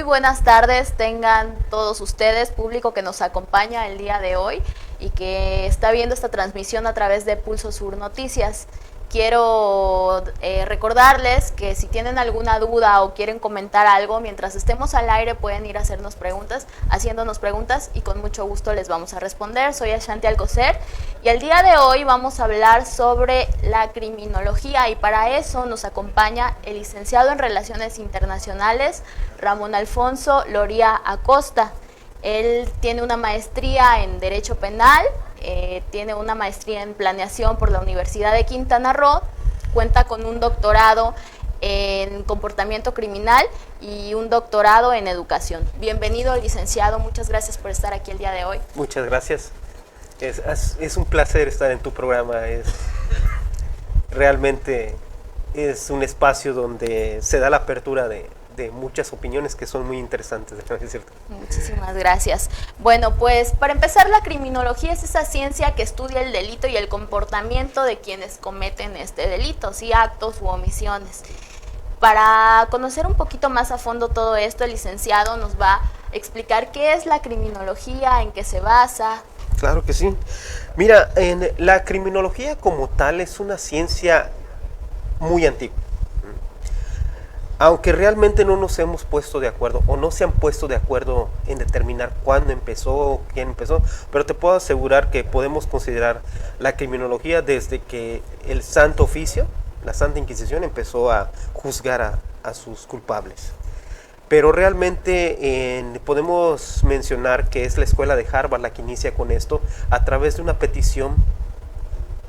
buenas tardes tengan todos ustedes, público que nos acompaña el día de hoy y que está viendo esta transmisión a través de Pulso Sur Noticias. Quiero recordarles que si tienen alguna duda o quieren comentar algo, mientras estemos al aire pueden ir a hacernos preguntas, haciéndonos preguntas y con mucho gusto les vamos a responder. Soy Ashanti Alcocer y el día de hoy vamos a hablar sobre la criminología y para eso nos acompaña el licenciado en Relaciones Internacionales, Ramón Alfonso Loría Acosta. Él tiene una maestría en Derecho Penal, tiene una maestría en Planeación por la Universidad de Quintana Roo, cuenta con un doctorado en Comportamiento Criminal y un doctorado en Educación. Bienvenido, licenciado, muchas gracias por estar aquí el día de hoy. Muchas gracias. Es un placer estar en tu programa. Realmente es un espacio donde se da la apertura de muchas opiniones que son muy interesantes, ¿es cierto? Muchísimas gracias. Bueno, pues para empezar, la criminología es esa ciencia que estudia el delito y el comportamiento de quienes cometen este delito, ¿sí? Actos u omisiones. Para conocer un poquito más a fondo todo esto, el licenciado nos va a explicar qué es la criminología, en qué se basa. Claro que sí. Mira, la criminología como tal es una ciencia muy antigua. Aunque realmente no nos hemos puesto de acuerdo o no se han puesto de acuerdo en determinar cuándo empezó, quién empezó, pero te puedo asegurar que podemos considerar la criminología desde que el Santo Oficio, la Santa Inquisición, empezó a juzgar a sus culpables. Pero realmente podemos mencionar que es la escuela de Harvard la que inicia con esto a través de una petición,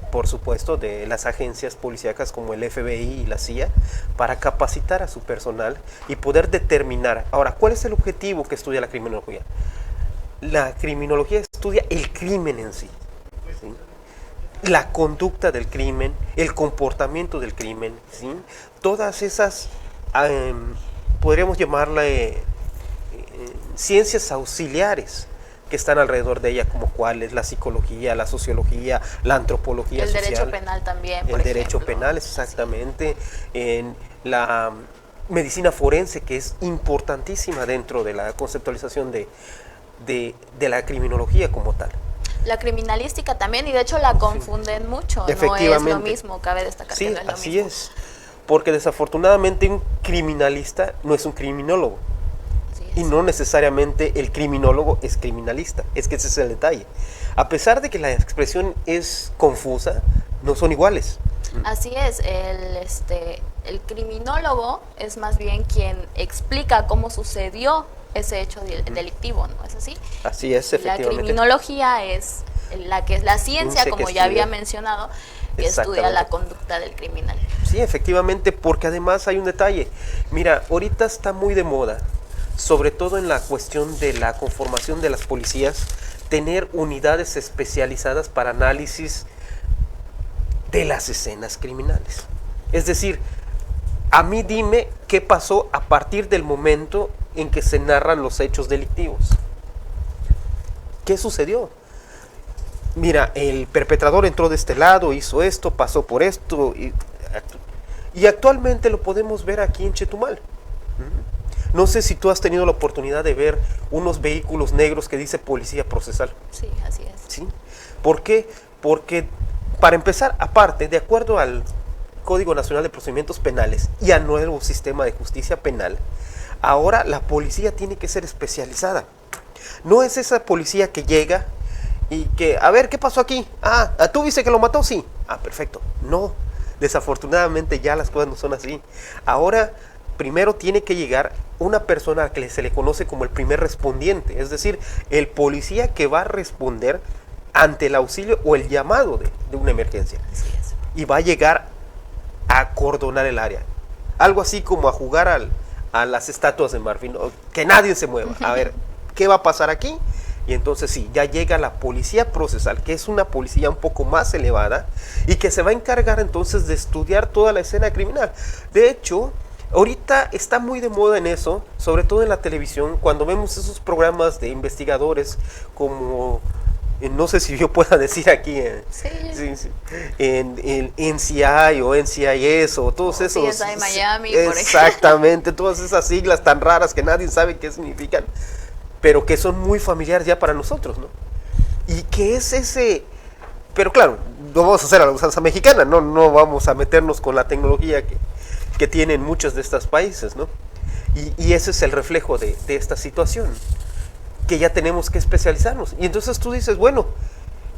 por supuesto, de las agencias policíacas como el FBI y la CIA, para capacitar a su personal y poder determinar. Ahora, ¿cuál es el objetivo que estudia la criminología? La criminología estudia el crimen en sí, ¿sí? La conducta del crimen, el comportamiento del crimen, ¿sí? Todas esas, podríamos llamarle ciencias auxiliares que están alrededor de ella, como cuáles, la psicología, la sociología, la antropología el social. El derecho penal también, El derecho penal, exactamente. Sí. En la medicina forense, que es importantísima dentro de la conceptualización de la criminología como tal. La criminalística también, y de hecho la confunden mucho, no es lo mismo, cabe destacar que no es lo mismo. Sí, así es, porque desafortunadamente un criminalista no es un criminólogo. Y no necesariamente el criminólogo es criminalista, es que ese es el detalle. A pesar de que la expresión es confusa, no son iguales. Así es, el criminólogo es más bien quien explica cómo sucedió ese hecho delictivo, ¿no es así? Así es, efectivamente. La criminología es la ciencia, como ya había mencionado, que estudia la conducta del criminal. Sí, efectivamente, porque además hay un detalle. Mira, ahorita está muy de moda, sobre todo en la cuestión de la conformación de las policías, tener unidades especializadas para análisis de las escenas criminales. Es decir, a mí dime qué pasó a partir del momento en que se narran los hechos delictivos. ¿Qué sucedió? Mira, el perpetrador entró de este lado, hizo esto, pasó por esto, y actualmente lo podemos ver aquí en Chetumal. No sé si tú has tenido la oportunidad de ver unos vehículos negros que dice Policía Procesal. Sí, así es. ¿Sí? ¿Por qué? Porque, para empezar, aparte, de acuerdo al Código Nacional de Procedimientos Penales y al nuevo sistema de justicia penal, ahora la policía tiene que ser especializada. No es esa policía que llega y que, a ver, ¿qué pasó aquí? ¿Tú viste que lo mató? Sí. Perfecto. No, desafortunadamente ya las cosas no son así. Ahora, primero tiene que llegar una persona a que se le conoce como el primer respondiente, es decir, el policía que va a responder ante el auxilio o el llamado de una emergencia. Así es. Y va a llegar a acordonar el área. Algo así como a jugar a las estatuas de marfil, ¿no? Que nadie se mueva. A ver, ¿qué va a pasar aquí? Y entonces sí, ya llega la policía procesal, que es una policía un poco más elevada y que se va a encargar entonces de estudiar toda la escena criminal. De hecho, ahorita está muy de moda en eso, sobre todo en la televisión, cuando vemos esos programas de investigadores como no sé si yo pueda decir aquí, Sí. en NCI o NCIS o todos esos. CSI Miami, por ejemplo. Exactamente, todas esas siglas tan raras que nadie sabe qué significan, pero que son muy familiares ya para nosotros, ¿no? Y que es ese, pero claro, no vamos a hacer a la usanza mexicana, no vamos a meternos con la tecnología que tienen muchos de estos países, ¿no? Y ese es el reflejo de esta situación, que ya tenemos que especializarnos. Y entonces tú dices, bueno,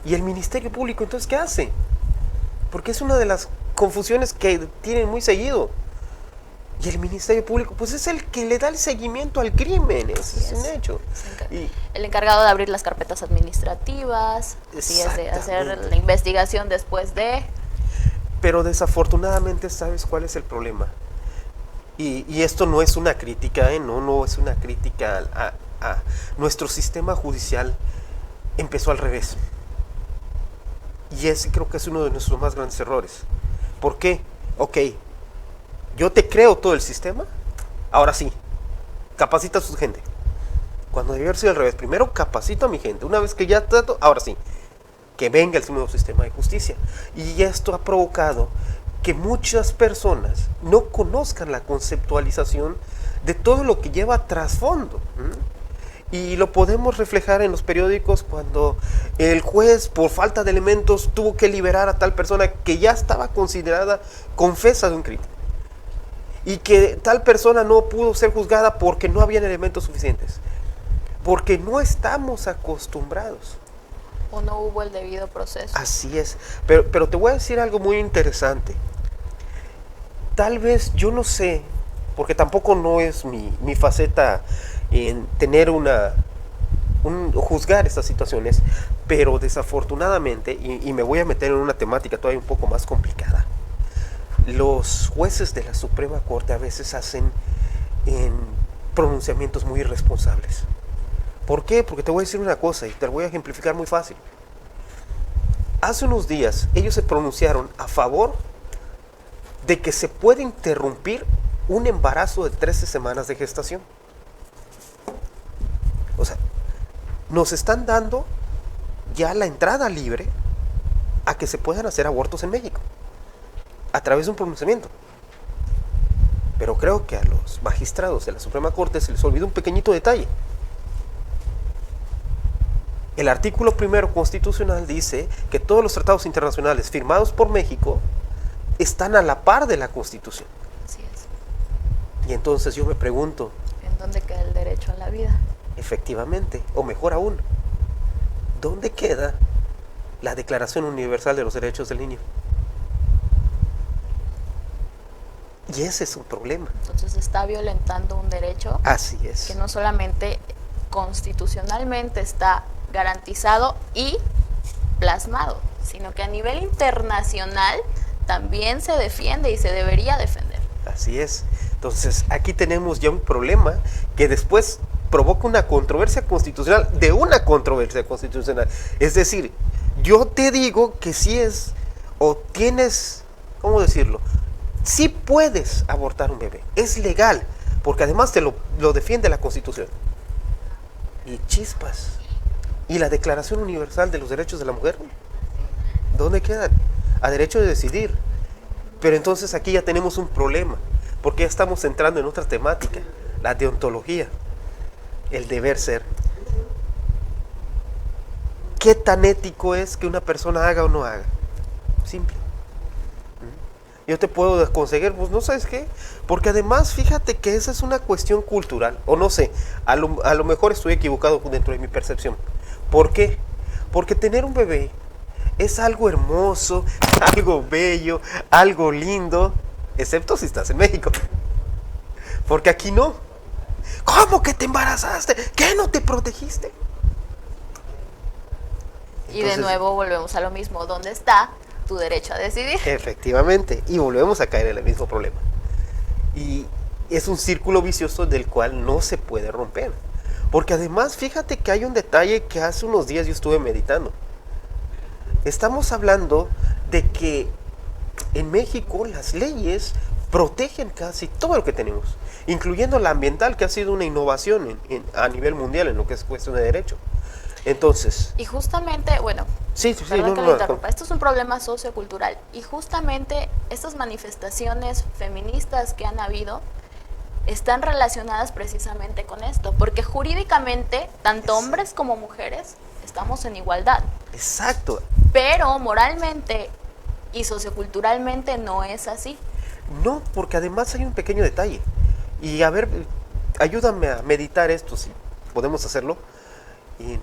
¿y el Ministerio Público entonces qué hace? Porque es una de las confusiones que tienen muy seguido. Y el Ministerio Público, pues es el que le da el seguimiento al crimen, ese es un hecho. El encargado de abrir las carpetas administrativas, así es, de hacer la investigación después de... Pero desafortunadamente, ¿sabes cuál es el problema? Y esto no es una crítica, no es una crítica a nuestro sistema judicial. Empezó al revés. Y ese creo que es uno de nuestros más grandes errores. ¿Por qué? Ok, yo te creo todo el sistema, ahora sí, capacita a su gente. Cuando debió haber sido al revés, primero capacito a mi gente, una vez que ya trato, ahora sí, que venga el nuevo sistema de justicia. Y esto ha provocado que muchas personas no conozcan la conceptualización de todo lo que lleva trasfondo. Y lo podemos reflejar en los periódicos cuando el juez, por falta de elementos, tuvo que liberar a tal persona que ya estaba considerada confesa de un crimen. Y que tal persona no pudo ser juzgada porque no habían elementos suficientes. Porque no estamos acostumbrados. O no hubo el debido proceso. Así es. Pero te voy a decir algo muy interesante. Tal vez, yo no sé, porque tampoco no es mi faceta en tener juzgar estas situaciones, pero desafortunadamente, y me voy a meter en una temática todavía un poco más complicada, los jueces de la Suprema Corte a veces hacen pronunciamientos muy irresponsables. ¿Por qué? Porque te voy a decir una cosa y te la voy a ejemplificar muy fácil. Hace unos días ellos se pronunciaron a favor de que se puede interrumpir un embarazo de 13 semanas de gestación. O sea, nos están dando ya la entrada libre a que se puedan hacer abortos en México a través de un pronunciamiento. Pero creo que a los magistrados de la Suprema Corte se les olvidó un pequeñito detalle. El artículo 1 constitucional dice que todos los tratados internacionales firmados por México están a la par de la Constitución. Así es. Y entonces yo me pregunto, ¿en dónde queda el derecho a la vida? Efectivamente, o mejor aún, ¿dónde queda la Declaración Universal de los Derechos del Niño? Y ese es un problema. Entonces está violentando un derecho. Así es. Que no solamente constitucionalmente está garantizado y plasmado, sino que a nivel internacional también se defiende y se debería defender. Así es. Entonces aquí tenemos ya un problema que después provoca una controversia constitucional de una controversia constitucional. Es decir, yo te digo que sí es o tienes, ¿cómo decirlo? Sí puedes abortar un bebé, es legal, porque además te lo defiende la Constitución. Y chispas. ¿Y la Declaración Universal de los Derechos de la Mujer? ¿Dónde quedan? A derecho de decidir. Pero entonces aquí ya tenemos un problema, porque ya estamos entrando en otra temática, la deontología, el deber ser. ¿Qué tan ético es que una persona haga o no haga? Simple. Yo te puedo conseguir, pues no sabes qué, porque además fíjate que esa es una cuestión cultural, o no sé, a lo mejor estoy equivocado dentro de mi percepción. ¿Por qué? Porque tener un bebé es algo hermoso, algo bello, algo lindo, excepto si estás en México, porque aquí no. ¿Cómo que te embarazaste? ¿Qué no te protegiste? Y de nuevo volvemos a lo mismo, ¿dónde está tu derecho a decidir? Efectivamente, y volvemos a caer en el mismo problema. Y es un círculo vicioso del cual no se puede romper. Porque además, fíjate que hay un detalle que hace unos días yo estuve meditando. Estamos hablando de que en México las leyes protegen casi todo lo que tenemos, incluyendo la ambiental, que ha sido una innovación a nivel mundial en lo que es cuestión de derecho. Entonces, Y justamente, bueno, sí, perdón no, que no, lo no, interrumpa, esto es un problema sociocultural y justamente estas manifestaciones feministas que han habido están relacionadas precisamente con esto, porque jurídicamente, tanto hombres como mujeres, estamos en igualdad, exacto. pero moralmente y socioculturalmente no es así. No, porque además hay un pequeño detalle. Y a ver, ayúdame a meditar esto, si podemos hacerlo. Y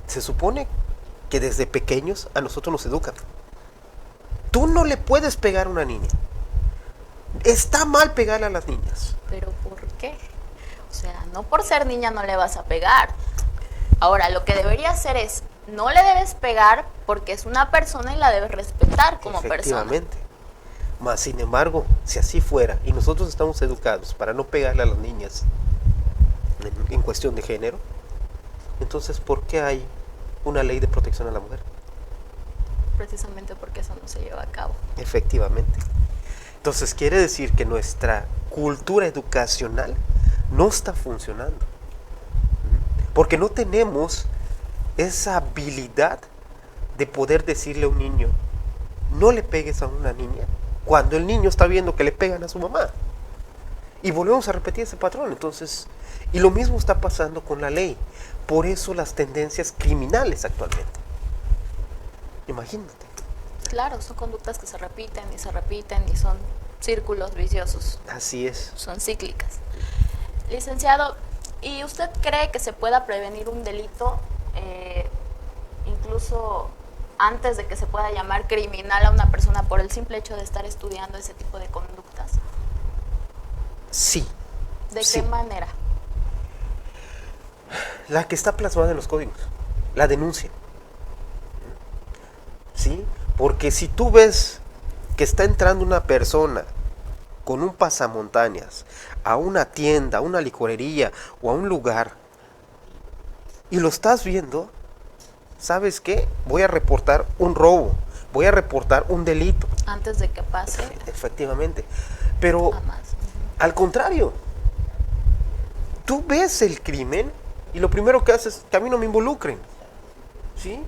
se supone que desde pequeños a nosotros nos educan. Tú no le puedes pegar a una niña. Está mal pegarle a las niñas. ¿Pero por qué? O sea, no por ser niña no le vas a pegar. Ahora, lo que debería hacer es, no le debes pegar porque es una persona y la debes respetar como persona. Efectivamente. Mas, sin embargo, si así fuera, y nosotros estamos educados para no pegarle a las niñas en cuestión de género, entonces, ¿por qué hay una ley de protección a la mujer? Precisamente porque eso no se lleva a cabo. Efectivamente. Entonces, quiere decir que nuestra cultura educacional no está funcionando. Porque no tenemos esa habilidad de poder decirle a un niño, no le pegues a una niña, cuando el niño está viendo que le pegan a su mamá. Y volvemos a repetir ese patrón. Entonces, y lo mismo está pasando con la ley. Por eso las tendencias criminales actualmente. Imagínate. Claro, son conductas que se repiten y son círculos viciosos, Así es. son cíclicas. Licenciado, ¿y usted cree que se pueda prevenir un delito incluso antes de que se pueda llamar criminal a una persona por el simple hecho de estar estudiando ese tipo de conductas? Sí. ¿De sí. qué manera? La que está plasmada en los códigos, la denuncia. ¿Sí? Porque si tú ves que está entrando una persona con un pasamontañas a una tienda, a una licorería o a un lugar y lo estás viendo, ¿sabes qué? Voy a reportar un robo, voy a reportar un delito. Antes de que pase. Efectivamente. Pero Jamás. al contrario, tú ves el crimen y lo primero que haces es que a mí no me involucren. ¿Sí?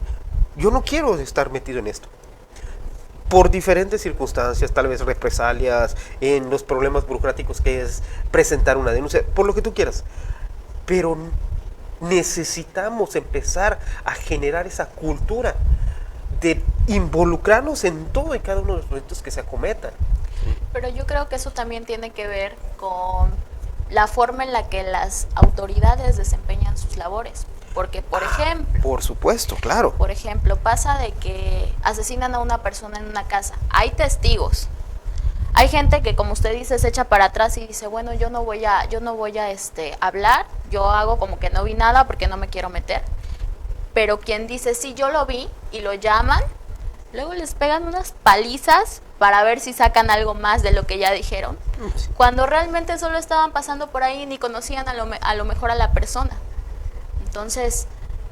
Yo no quiero estar metido en esto. Por diferentes circunstancias, tal vez represalias, en los problemas burocráticos que es presentar una denuncia, por lo que tú quieras. Pero necesitamos empezar a generar esa cultura de involucrarnos en todo y cada uno de los proyectos que se acometan. Pero yo creo que eso también tiene que ver con la forma en la que las autoridades desempeñan sus labores. Porque, por ejemplo... Por supuesto, claro. Por ejemplo, pasa de que asesinan a una persona en una casa. Hay testigos. Hay gente que, como usted dice, se echa para atrás y dice, bueno, yo no voy a hablar, yo hago como que no vi nada porque no me quiero meter. Pero quien dice, sí, yo lo vi, y lo llaman, luego les pegan unas palizas para ver si sacan algo más de lo que ya dijeron. Sí. Cuando realmente solo estaban pasando por ahí y ni conocían a lo mejor a la persona. Entonces,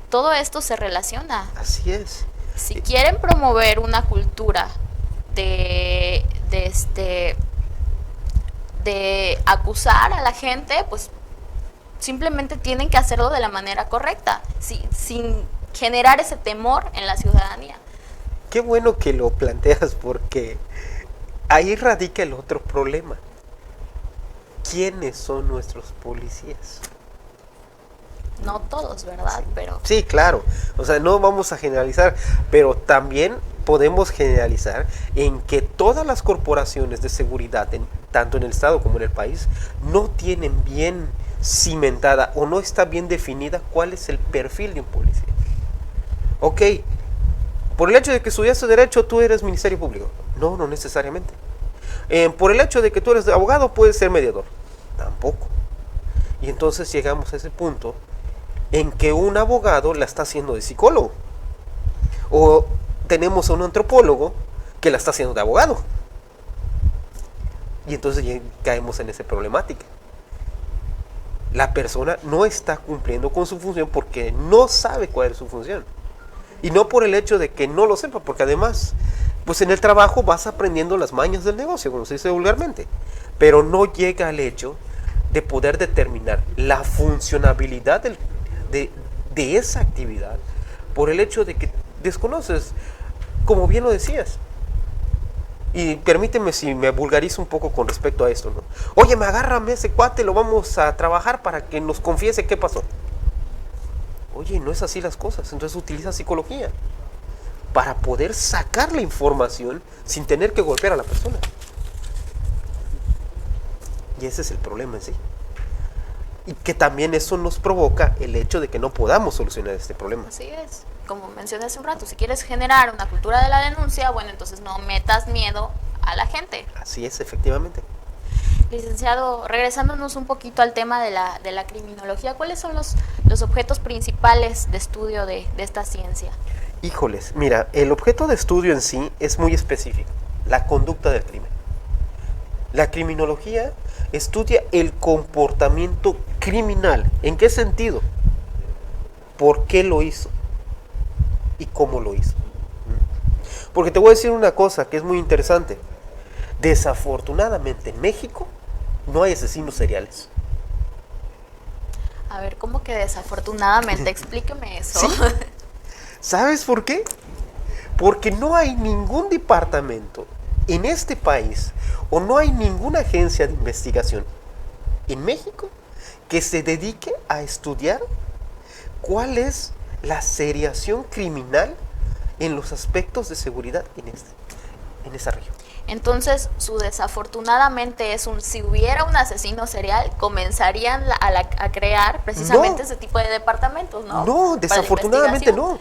todo esto se relaciona. Así es. Si quieren promover una cultura de acusar a la gente, pues simplemente tienen que hacerlo de la manera correcta, sin generar ese temor en la ciudadanía. Qué bueno que lo planteas porque ahí radica el otro problema. ¿Quiénes son nuestros policías? No todos, ¿verdad? Pero Sí, claro. O sea, no vamos a generalizar, pero también podemos generalizar en que todas las corporaciones de seguridad, tanto en el Estado como en el país, no tienen bien cimentada o no está bien definida cuál es el perfil de un policía. Ok, por el hecho de que estudiaste Derecho, tú eres Ministerio Público. No, no necesariamente. Por el hecho de que tú eres abogado, puedes ser mediador. Tampoco. Y entonces llegamos a ese punto en que un abogado la está haciendo de psicólogo. O tenemos a un antropólogo que la está haciendo de abogado. Y entonces ya caemos en esa problemática. La persona no está cumpliendo con su función porque no sabe cuál es su función. Y no por el hecho de que no lo sepa, porque además, pues en el trabajo vas aprendiendo las mañas del negocio, como se dice vulgarmente. Pero no llega al hecho de poder determinar la funcionabilidad de esa actividad por el hecho de que desconoces, como bien lo decías. Y permíteme si me vulgarizo un poco con respecto a esto, ¿no? Oye, me agárrame ese cuate, lo vamos a trabajar para que nos confiese qué pasó. Oye, no es así las cosas, entonces utiliza psicología para poder sacar la información sin tener que golpear a la persona. Y ese es el problema en sí. Y que también eso nos provoca el hecho de que no podamos solucionar este problema. Así es. Como mencioné hace un rato, si quieres generar una cultura de la denuncia, bueno, entonces no metas miedo a la gente. Así es, efectivamente. Licenciado, regresándonos un poquito al tema de la criminología, ¿cuáles son los objetos principales de estudio de esta ciencia? Híjoles, mira, el objeto de estudio en sí es muy específico, la conducta del crimen. La criminología estudia el comportamiento criminal. ¿En qué sentido? ¿Por qué lo hizo? ¿Y cómo lo hizo? Porque te voy a decir una cosa que es muy interesante. Desafortunadamente en México no hay asesinos seriales. A ver, ¿cómo que desafortunadamente? Explíqueme eso. ¿Sí? ¿Sabes por qué? Porque no hay ningún departamento en este país o no hay ninguna agencia de investigación en México que se dedique a estudiar cuál es la seriación criminal en los aspectos de seguridad en esa región. Entonces, su desafortunadamente es si hubiera un asesino serial, comenzarían a crear precisamente ese tipo de departamentos, ¿no? No, desafortunadamente no.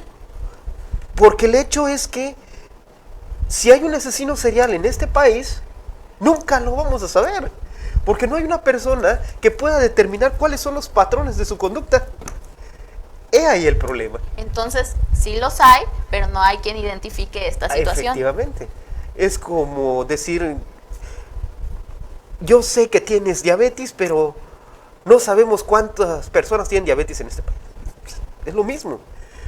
Porque el hecho es que si hay un asesino serial en este país, nunca lo vamos a saber. Porque no hay una persona que pueda determinar cuáles son los patrones de su conducta. He ahí el problema. Entonces, sí los hay, pero no hay quien identifique esta situación. Efectivamente. Es como decir, yo sé que tienes diabetes, pero no sabemos cuántas personas tienen diabetes en este país. Es lo mismo.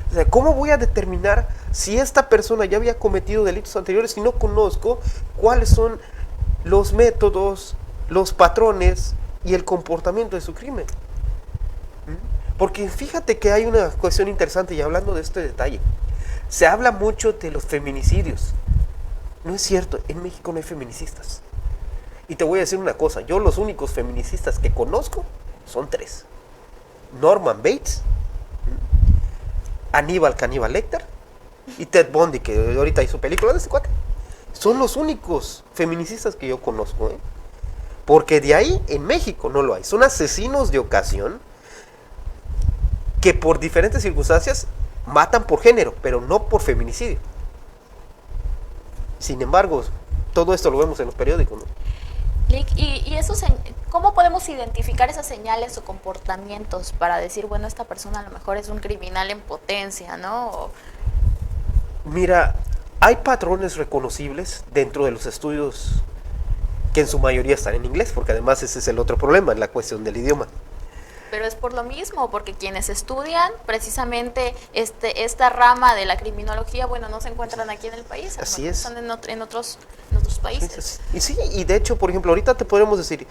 O sea, ¿cómo voy a determinar si esta persona ya había cometido delitos anteriores si no conozco cuáles son los métodos, los patrones y el comportamiento de su crimen? Porque fíjate que hay una cuestión interesante, y hablando de este detalle, se habla mucho de los feminicidios. No es cierto, en México no hay feminicistas. Y te voy a decir una cosa, yo los únicos feminicistas que conozco son 3. Norman Bates, Aníbal Caníbal Lecter y Ted Bundy, que ahorita hizo película de este cuate. Son los únicos feminicistas que yo conozco, ¿eh? Porque de ahí en México no lo hay. Son asesinos de ocasión que por diferentes circunstancias matan por género, pero no por feminicidio. Sin embargo, todo esto lo vemos en los periódicos, ¿no? Y ¿cómo podemos identificar esas señales o comportamientos para decir, bueno, esta persona a lo mejor es un criminal en potencia, ¿no? Mira, hay patrones reconocibles dentro de los estudios que en su mayoría están en inglés, porque además ese es el otro problema, la cuestión del idioma. Pero es por lo mismo, porque quienes estudian precisamente esta rama de la criminología, bueno, no se encuentran aquí en el país. Así es. Están en otros países. Y sí, y de hecho, por ejemplo, ahorita te podemos decir,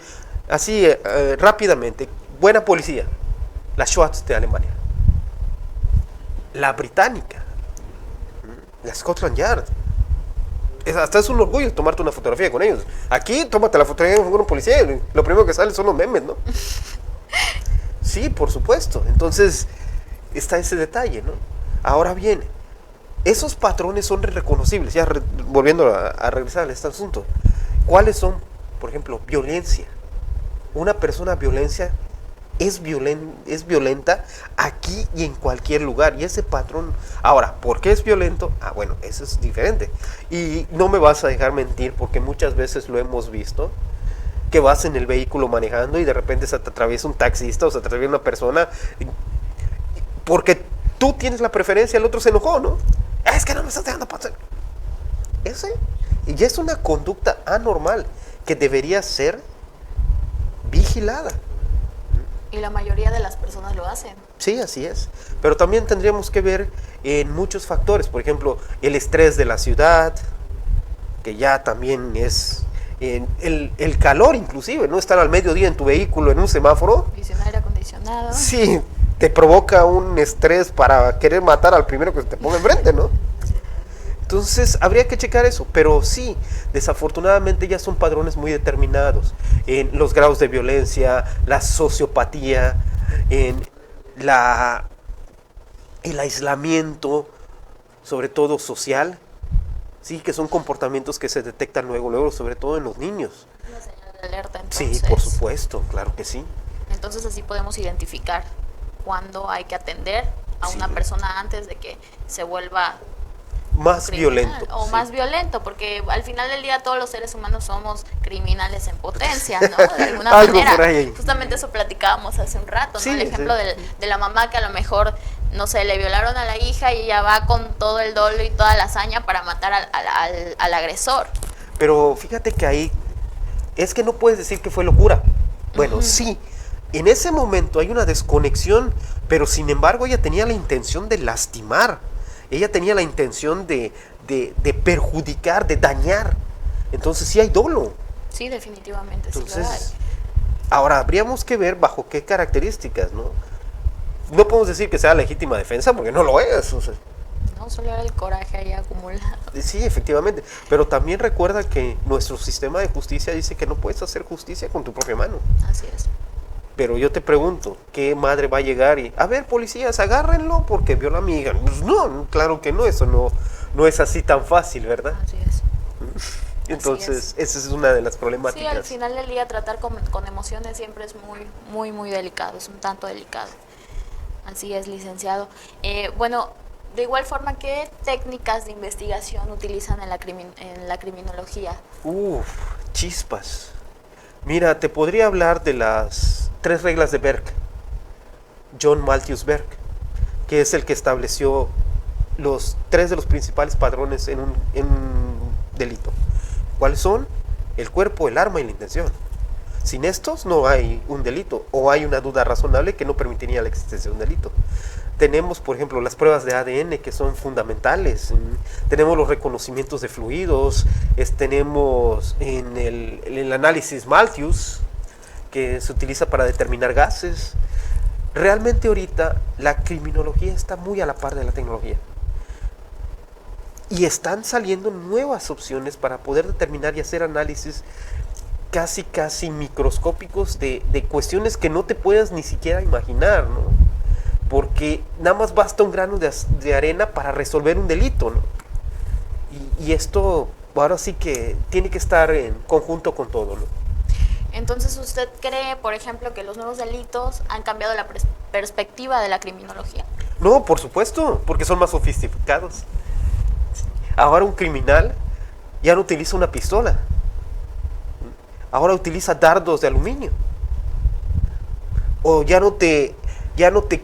así rápidamente, buena policía, la SWAT de Alemania, la británica, la Scotland Yard. Hasta es un orgullo tomarte una fotografía con ellos. Aquí, tómate la fotografía con un policía, lo primero que sale son los memes, ¿no? Sí, por supuesto. Entonces, está ese detalle, ¿no? Ahora bien, esos patrones son reconocibles, ya volviendo a regresar a este asunto. ¿Cuáles son? Por ejemplo, violencia. Una persona es violenta aquí y en cualquier lugar. Y ese patrón, ahora, ¿por qué es violento? Bueno, eso es diferente. Y no me vas a dejar mentir, porque muchas veces lo hemos visto, que vas en el vehículo manejando y de repente se te atraviesa un taxista o se te atraviesa una persona porque tú tienes la preferencia, el otro se enojó, ¿no? Es que no me estás dejando pasar. Y es una conducta anormal que debería ser vigilada. Y la mayoría de las personas lo hacen. Sí, así es. Pero también tendríamos que ver en muchos factores, por ejemplo, el estrés de la ciudad, que ya también es... el calor inclusive, ¿no? Estar al mediodía en tu vehículo en un semáforo. Y sin aire acondicionado. Sí, te provoca un estrés para querer matar al primero que se te ponga enfrente, ¿no? Entonces, habría que checar eso, pero sí, desafortunadamente ya son padrones muy determinados en los grados de violencia, la sociopatía, en el aislamiento, sobre todo social, sí, que son comportamientos que se detectan luego, sobre todo en los niños. Una señal de alerta, entonces. Sí, por supuesto, claro que sí. Entonces así podemos identificar cuándo hay que atender a una persona antes de que se vuelva más criminal, violento. O sí. más violento, porque al final del día todos los seres humanos somos criminales en potencia, ¿no? De alguna Algo manera. por ahí. Justamente eso platicábamos hace un rato, ¿no? Sí, El ejemplo sí. de la mamá que a lo mejor, no sé, le violaron a la hija y ella va con todo el dolo y toda la hazaña para matar al agresor. Pero fíjate que ahí es que no puedes decir que fue locura. Bueno, sí, en ese momento hay una desconexión, pero sin embargo ella tenía la intención de lastimar. Ella tenía la intención de perjudicar, de dañar. Entonces sí hay dolo. Sí, definitivamente, sí lo hay. Entonces, ahora habríamos que ver bajo qué características, ¿no? No podemos decir que sea legítima defensa porque no lo es. O sea, No, solo era el coraje ahí acumulado. sí, efectivamente. Pero también recuerda que nuestro sistema de justicia dice que no puedes hacer justicia con tu propia mano. Así es. Pero yo te pregunto, ¿qué madre va a llegar y, a ver, policías, agárrenlo porque vio a la amiga? Pues no, claro que no, eso no es así tan fácil, ¿verdad? Así es. Entonces, esa es una de las problemáticas. Sí, al final del día tratar con emociones siempre es muy delicado, es un tanto delicado. Así es, licenciado. Bueno, de igual forma, ¿qué técnicas de investigación utilizan en la criminología? Chispas. Mira, te podría hablar de las 3 reglas de Berg. John Malthus Berg, que es el que estableció los 3 de los principales padrones en un delito. ¿Cuáles son? El cuerpo, el arma y la intención. Sin estos no hay un delito, o hay una duda razonable que no permitiría la existencia de un delito. Tenemos, por ejemplo, las pruebas de ADN que son fundamentales. Tenemos los reconocimientos de fluidos. Tenemos en el análisis Malthus, que se utiliza para determinar gases. Realmente ahorita la criminología está muy a la par de la tecnología. Y están saliendo nuevas opciones para poder determinar y hacer análisis casi microscópicos de cuestiones que no te puedas ni siquiera imaginar, ¿no? Porque nada más basta un grano de arena para resolver un delito, ¿no? Y esto ahora sí que tiene que estar en conjunto con todo, ¿no? Entonces, ¿usted cree, por ejemplo, que los nuevos delitos han cambiado la perspectiva de la criminología? No, por supuesto, porque son más sofisticados. Ahora un criminal ya no utiliza una pistola. Ahora utiliza dardos de aluminio. O ya no te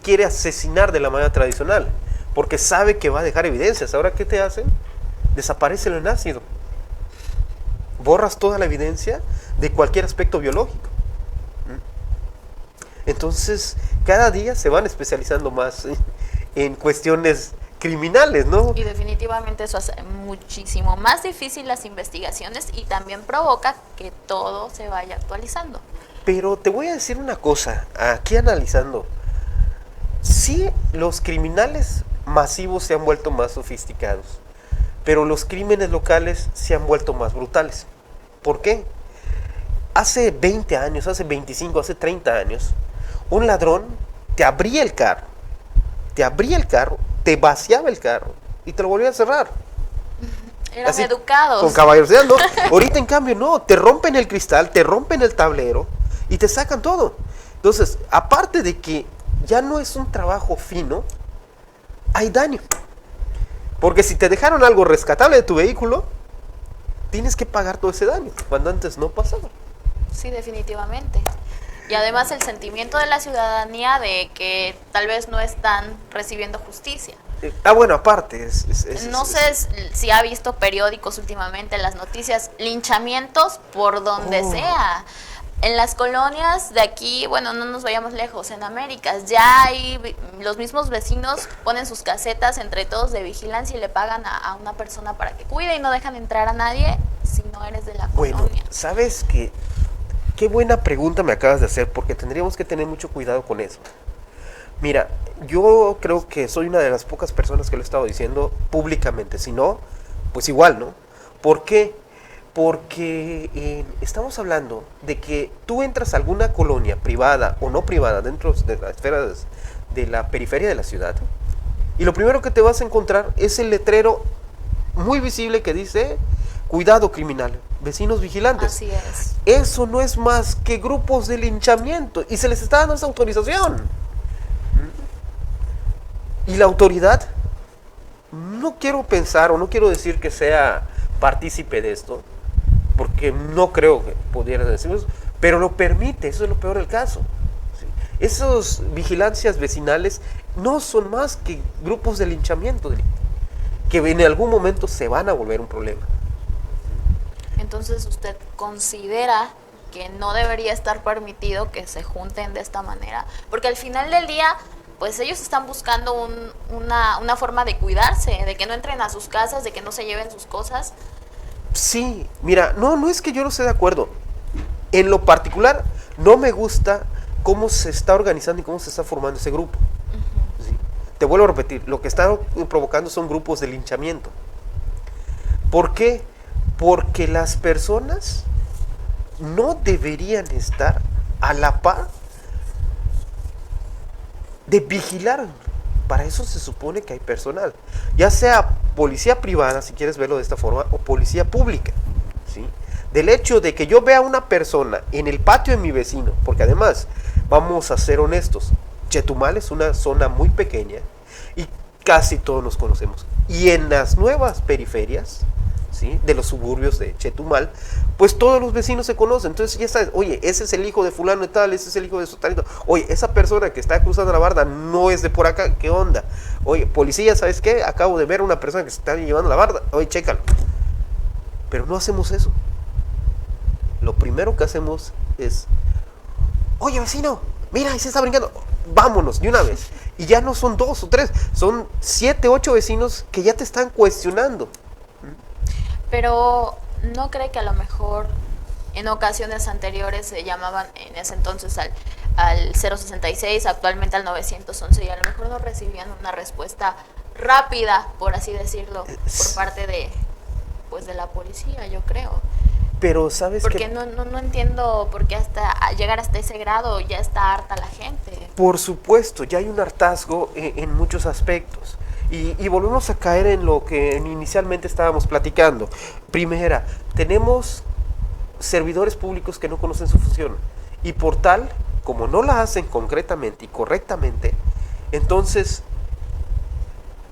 quiere asesinar de la manera tradicional, porque sabe que va a dejar evidencias. Ahora, ¿qué te hacen? Desaparecelo en ácido. Borras toda la evidencia de cualquier aspecto biológico. Entonces, cada día se van especializando más en cuestiones criminales, ¿no? Y definitivamente eso hace muchísimo más difícil las investigaciones y también provoca que todo se vaya actualizando. Pero te voy a decir una cosa, aquí analizando, sí, los criminales masivos se han vuelto más sofisticados, pero los crímenes locales se han vuelto más brutales. ¿Por qué? Hace 20 años, hace 25, hace 30 años, un ladrón te abría el carro, te vaciaba el carro y te lo volvía a cerrar. Eran Así, educados. con caballerosidad, ¿no? Ahorita en cambio no, te rompen el cristal, te rompen el tablero y te sacan todo. Entonces, aparte de que ya no es un trabajo fino, hay daño. Porque si te dejaron algo rescatable de tu vehículo, tienes que pagar todo ese daño, cuando antes no pasaba. Sí, definitivamente. Y además el sentimiento de la ciudadanía de que tal vez no están recibiendo justicia. Bueno, aparte. No sé si ha visto periódicos últimamente, las noticias, linchamientos por donde sea. En las colonias de aquí, bueno, no nos vayamos lejos, en Américas, ya hay, los mismos vecinos ponen sus casetas entre todos de vigilancia y le pagan a una persona para que cuide y no dejan entrar a nadie si no eres de la colonia. Bueno, ¿sabes qué buena pregunta me acabas de hacer? Porque tendríamos que tener mucho cuidado con eso. Mira, yo creo que soy una de las pocas personas que lo he estado diciendo públicamente. Si no, pues igual, ¿no? ¿Por qué? Porque estamos hablando de que tú entras a alguna colonia privada o no privada dentro de la esfera de la periferia de la ciudad, y lo primero que te vas a encontrar es el letrero muy visible que dice cuidado criminal, vecinos vigilantes. Así es. Eso no es más que grupos de linchamiento y se les está dando esa autorización. Y la autoridad, no quiero pensar o no quiero decir que sea partícipe de esto, porque no creo que pudiera decirlo, pero lo permite. Eso es lo peor del caso. ¿Sí? Esas vigilancias vecinales no son más que grupos de linchamiento, que en algún momento se van a volver un problema. Entonces, ¿usted considera que no debería estar permitido que se junten de esta manera? Porque al final del día, pues ellos están buscando una forma de cuidarse, de que no entren a sus casas, de que no se lleven sus cosas. Sí, mira, no es que yo no esté de acuerdo. En lo particular, no me gusta cómo se está organizando y cómo se está formando ese grupo. ¿Sí? Te vuelvo a repetir, lo que están provocando son grupos de linchamiento. ¿Por qué? Porque las personas no deberían estar a la par de vigilar. Para eso se supone que hay personal, ya sea policía privada, si quieres verlo de esta forma, o policía pública, ¿sí? Del hecho de que yo vea a una persona en el patio de mi vecino, porque además, vamos a ser honestos, Chetumal es una zona muy pequeña y casi todos nos conocemos. Y en las nuevas periferias, ¿sí?, de los suburbios de Chetumal, pues todos los vecinos se conocen. Entonces ya sabes, oye, ese es el hijo de fulano de tal, ese es el hijo de sutanito. Oye, esa persona que está cruzando la barda no es de por acá, ¿qué onda? Oye, policía, ¿sabes qué? Acabo de ver a una persona que se está llevando la barda. Oye, chécalo. Pero no hacemos eso. Lo primero que hacemos es, oye, vecino, mira, ahí se está brincando. Vámonos, de una vez. Y ya no son 2 o 3, son 7, 8 vecinos que ya te están cuestionando. Pero ¿no cree que a lo mejor en ocasiones anteriores se llamaban en ese entonces al 066, actualmente al 911, y a lo mejor no recibían una respuesta rápida, por así decirlo, por parte de, pues, de la policía, yo creo? Pero sabes Porque que no entiendo por qué hasta llegar hasta ese grado ya está harta la gente. por supuesto, ya hay un hartazgo en muchos aspectos. Y volvemos a caer en lo que inicialmente estábamos platicando. Primera, tenemos servidores públicos que no conocen su función. Y por tal, como no la hacen concretamente y correctamente, entonces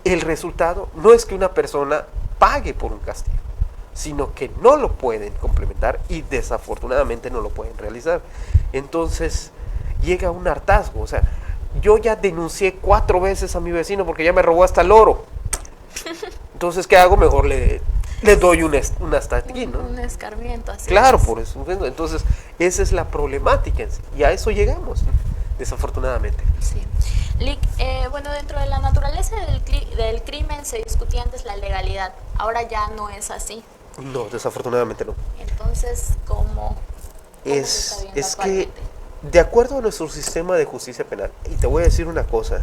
el resultado no es que una persona pague por un castigo, sino que no lo pueden complementar y desafortunadamente no lo pueden realizar. Entonces llega un hartazgo. O sea, yo ya denuncié 4 veces a mi vecino porque ya me robó hasta el oro. Entonces, ¿qué hago? Mejor le doy un hasta aquí, ¿no? Un escarmiento así. Claro, por eso. Entonces, esa es la problemática en sí, y a eso llegamos, desafortunadamente. Sí. Lick, bueno, dentro de la naturaleza del crimen se discutía antes la legalidad, ahora ya no es así. No, desafortunadamente no. Entonces, ¿cómo se está viendo Es que, actualmente? de acuerdo a nuestro sistema de justicia penal, y te voy a decir una cosa,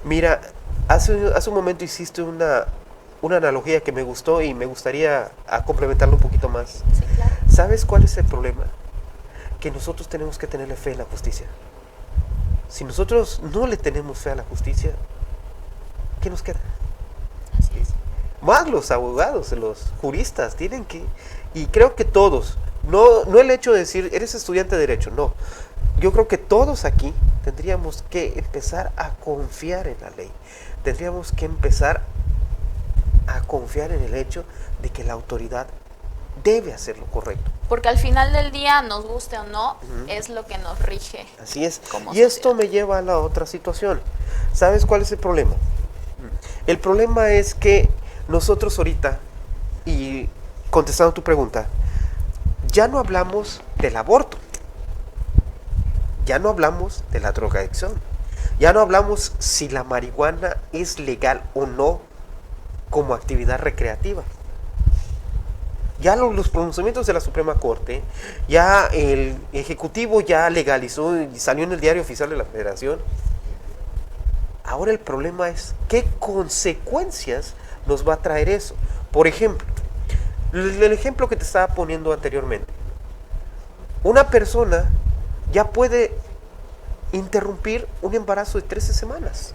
mira, hace un momento hiciste una analogía que me gustó y me gustaría complementarlo un poquito más. Sí, claro. ¿Sabes cuál es el problema? Que nosotros tenemos que tenerle fe a la justicia. Si nosotros no le tenemos fe a la justicia, ¿qué nos queda? Así es. Más los abogados, los juristas, tienen que, y creo que todos, no el hecho de decir, eres estudiante de Derecho, no. Yo creo que todos aquí tendríamos que empezar a confiar en la ley. Tendríamos que empezar a confiar en el hecho de que la autoridad debe hacer lo correcto. Porque al final del día, nos guste o no, es lo que nos rige. Así es. Como Y esto sociedad. me lleva a la otra situación. ¿Sabes cuál es el problema? El problema es que nosotros ahorita, y contestando tu pregunta, ya no hablamos del aborto, ya no hablamos de la drogadicción, ya no hablamos si la marihuana es legal o no como actividad recreativa. Ya los pronunciamientos de la Suprema Corte, ya el Ejecutivo ya legalizó y salió en el Diario Oficial de la Federación Ahora el problema es qué consecuencias nos va a traer eso. Por ejemplo, el ejemplo que te estaba poniendo anteriormente. Una persona ya puede interrumpir un embarazo de 13 semanas.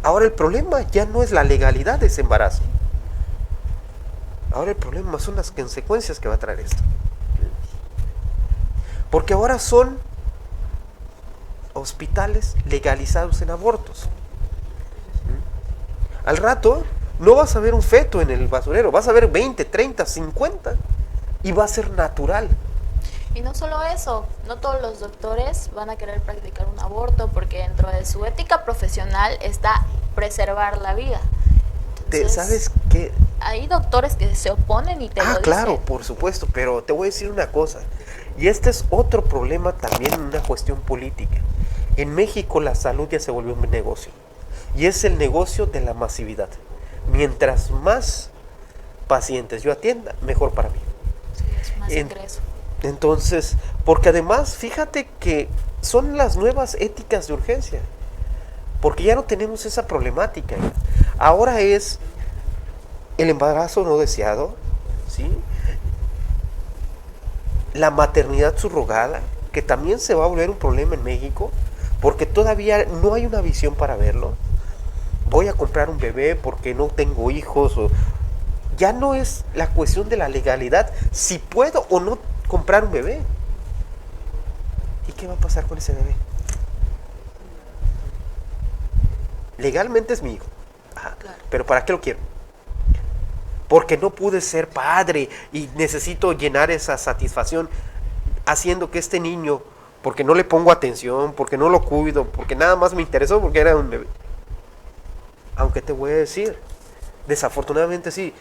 Ahora el problema ya no es la legalidad de ese embarazo. Ahora el problema son las consecuencias que va a traer esto. Porque ahora son hospitales legalizados en abortos. Al rato no vas a ver un feto en el basurero, vas a ver 20, 30, 50 y va a ser natural. Y no solo eso, no todos los doctores van a querer practicar un aborto porque dentro de su ética profesional está preservar la vida. Entonces, ¿sabes qué? Hay doctores que se oponen y te lo dicen. Claro, por supuesto, pero te voy a decir una cosa. Y este es otro problema también, una cuestión política. En México la salud ya se volvió un negocio. Y es el negocio de la masividad. Mientras más pacientes yo atienda, mejor para mí. Sí, es más ingreso. Entonces, porque además, fíjate que son las nuevas éticas de urgencia. Porque ya no tenemos esa problemática. Ahora es el embarazo no deseado, ¿sí? La maternidad subrogada, que también se va a volver un problema en México, porque todavía no hay una visión para verlo. Voy a comprar un bebé porque no tengo hijos. Ya no es la cuestión de la legalidad, si puedo o no comprar un bebé. ¿Y qué va a pasar con ese bebé? Legalmente es mi hijo. Claro. Pero ¿para qué lo quiero? Porque no pude ser padre y necesito llenar esa satisfacción haciendo que este niño, porque no le pongo atención, porque no lo cuido, porque nada más me interesó porque era un bebé. Aunque te voy a decir, desafortunadamente sí,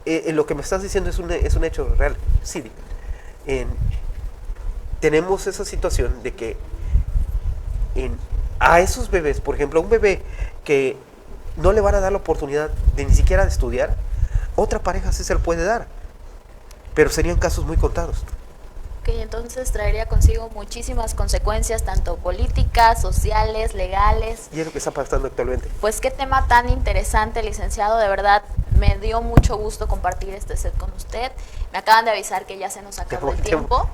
lo que me estás diciendo es un hecho real. Sí, tenemos esa situación de que a esos bebés, por ejemplo, a un bebé que no le van a dar la oportunidad de ni siquiera de estudiar, otra pareja sí se lo puede dar, pero serían casos muy contados. Ok, entonces traería consigo muchísimas consecuencias, tanto políticas, sociales, legales. Y es lo que está pasando actualmente. Pues qué tema tan interesante, licenciado, de verdad me dio mucho gusto compartir este set con usted. Me acaban de avisar que ya se nos acabó el tiempo,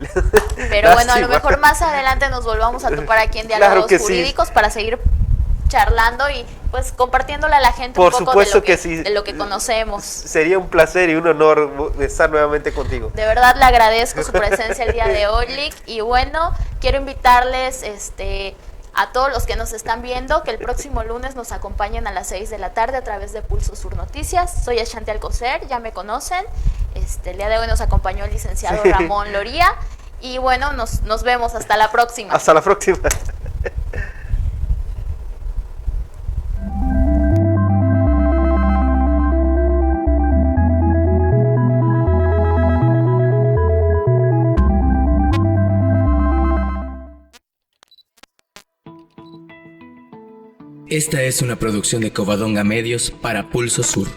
pero bueno, a lo mejor más adelante nos volvamos a topar aquí en Diálogos Jurídicos para seguir charlando y pues compartiéndole a la gente un poco de lo que conocemos. Sería un placer y un honor estar nuevamente contigo. De verdad le agradezco su presencia el día de hoy, Lic, y bueno, quiero invitarles a todos los que nos están viendo que el próximo lunes nos acompañen a las 6 de la tarde a través de Pulso Sur Noticias. Soy Ashanti Alcocer, ya me conocen. El día de hoy nos acompañó el licenciado Ramón Loría y bueno, nos vemos hasta la próxima. Hasta la próxima. Esta es una producción de Covadonga Medios para Pulso Sur.